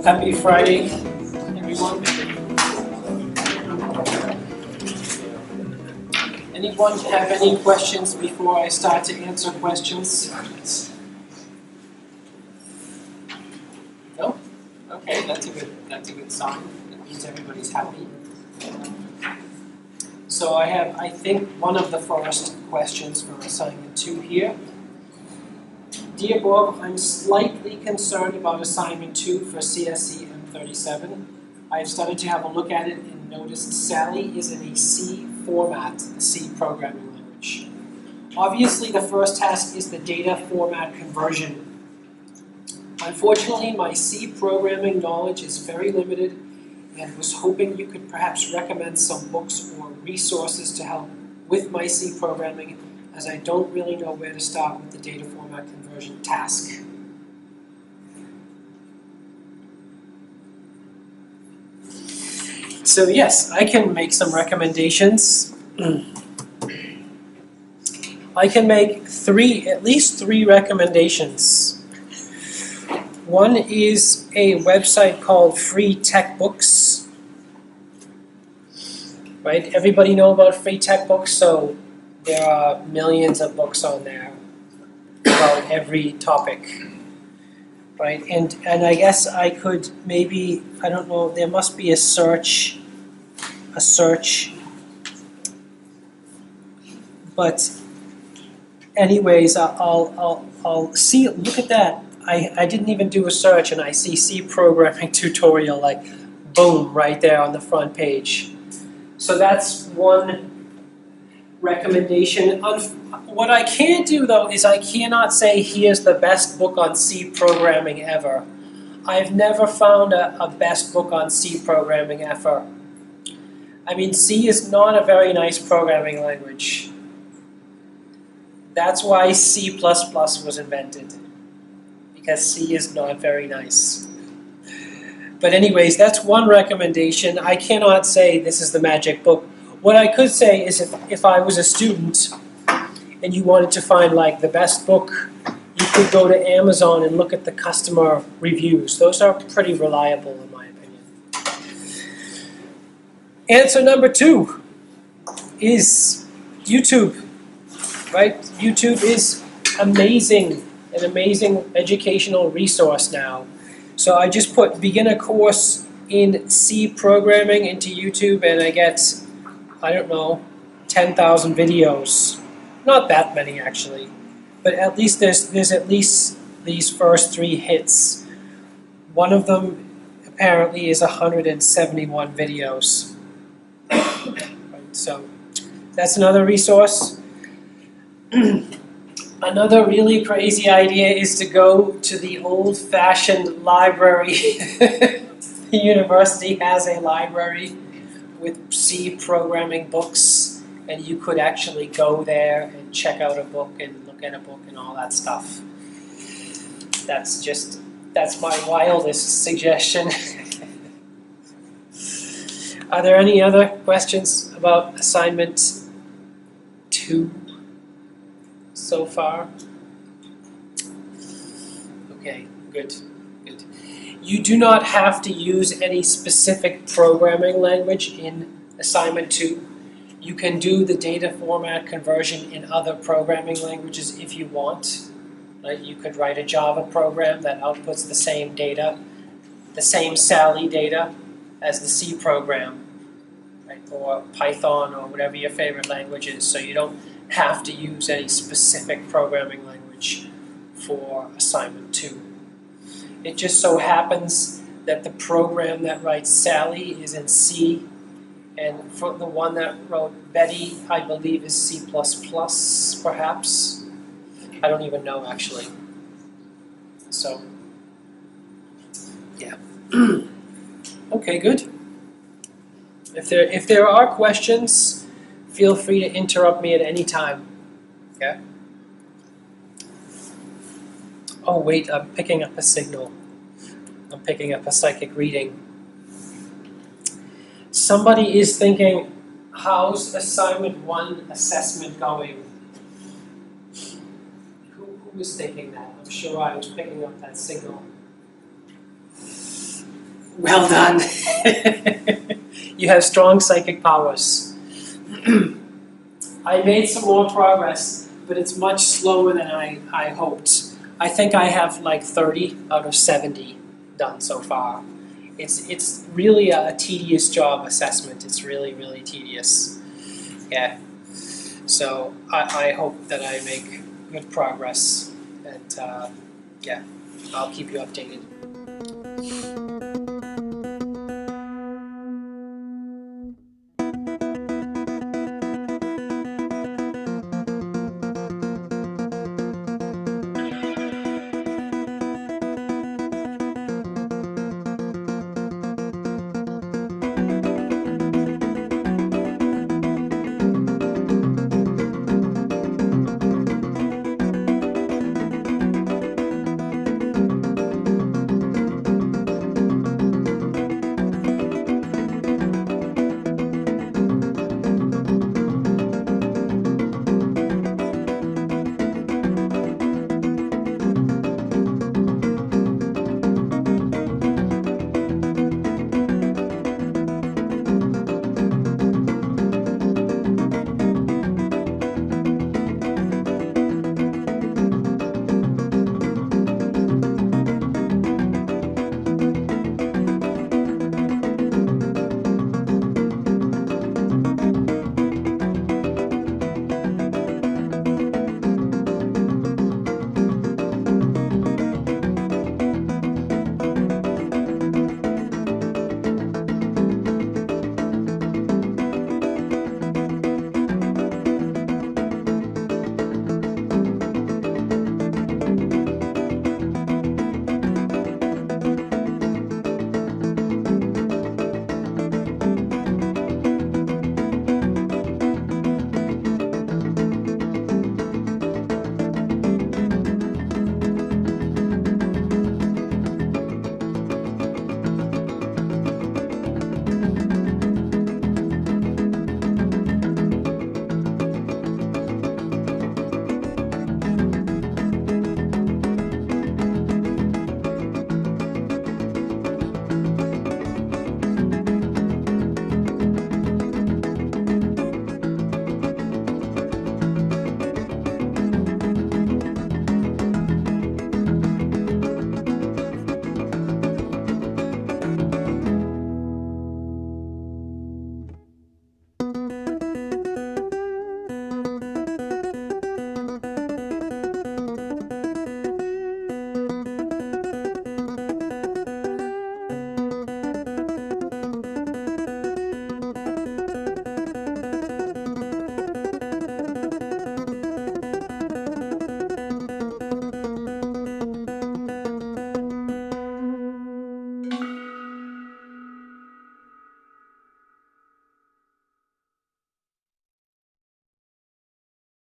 Happy Friday, everyone. Anyone have any questions before I start to answer questions? No? Okay, that's a good sign. That means everybody's happy. So I have, I think, one of the first questions for assignment 2 here. Dear Bob, I'm slightly concerned about assignment 2 for CSE M37. I've started to have a look at it and noticed Sally is in a C format, the C programming language. Obviously, the first task is the data format conversion. Unfortunately, my C programming knowledge is very limited and was hoping you could perhaps recommend some books or resources to help with my C programming, as I don't really know where to start with the data format conversion task. So yes, I can make some recommendations. I can make at least three recommendations. One is a website called Free Tech Books. Right? Everybody know about Free Tech Books, so there are millions of books on there about every topic. Right? And I guess I could maybe, I don't know, there must be a search. But anyways, I'll see, look at that. I didn't even do a search and I see C programming tutorial, like boom, right there on the front page. So that's one recommendation. What I can't do though is I cannot say here's the best book on C programming ever. I've never found a best book on C programming ever. I mean, C is not a very nice programming language. That's why C++ was invented, because C is not very nice. But anyways, that's one recommendation. I cannot say this is the magic book. What I could say is if I was a student and you wanted to find like the best book, you could go to Amazon and look at the customer reviews. Those are pretty reliable in my opinion. Answer number 2 is YouTube. Right? YouTube is amazing, an amazing educational resource now. So I just put beginner course in C programming into YouTube and I get, I don't know, 10,000 videos. Not that many actually, but at least there's at least these first 3 hits. One of them apparently is 171 videos. Right, so that's another resource. Another really crazy idea is to go to the old-fashioned library. The university has a library with C programming books, and you could actually go there and check out a book and look at a book and all that stuff. That's my wildest suggestion. Are there any other questions about assignment 2? So far? Okay, good. You do not have to use any specific programming language in assignment 2. You can do the data format conversion in other programming languages if you want. Right? You could write a Java program that outputs the same data, the same Sally data as the C program, right? Or Python or whatever your favorite language is, so you don't have to use any specific programming language for assignment 2. It just so happens that the program that writes Sally is in C, and for the one that wrote Betty, I believe is C++, perhaps. I don't even know actually. So, yeah. Okay, good. If there are questions, feel free to interrupt me at any time. Okay? Oh wait, I'm picking up a signal. I'm picking up a psychic reading. Somebody is thinking, how's assignment 1 assessment going? Who was thinking that? I'm sure I was picking up that signal. Well done. You have strong psychic powers. I made some more progress, but it's much slower than I hoped. I think I have like 30 out of 70 done so far. It's really a tedious job assessment. It's really, really tedious. Yeah. So I hope that I make good progress, and yeah, I'll keep you updated.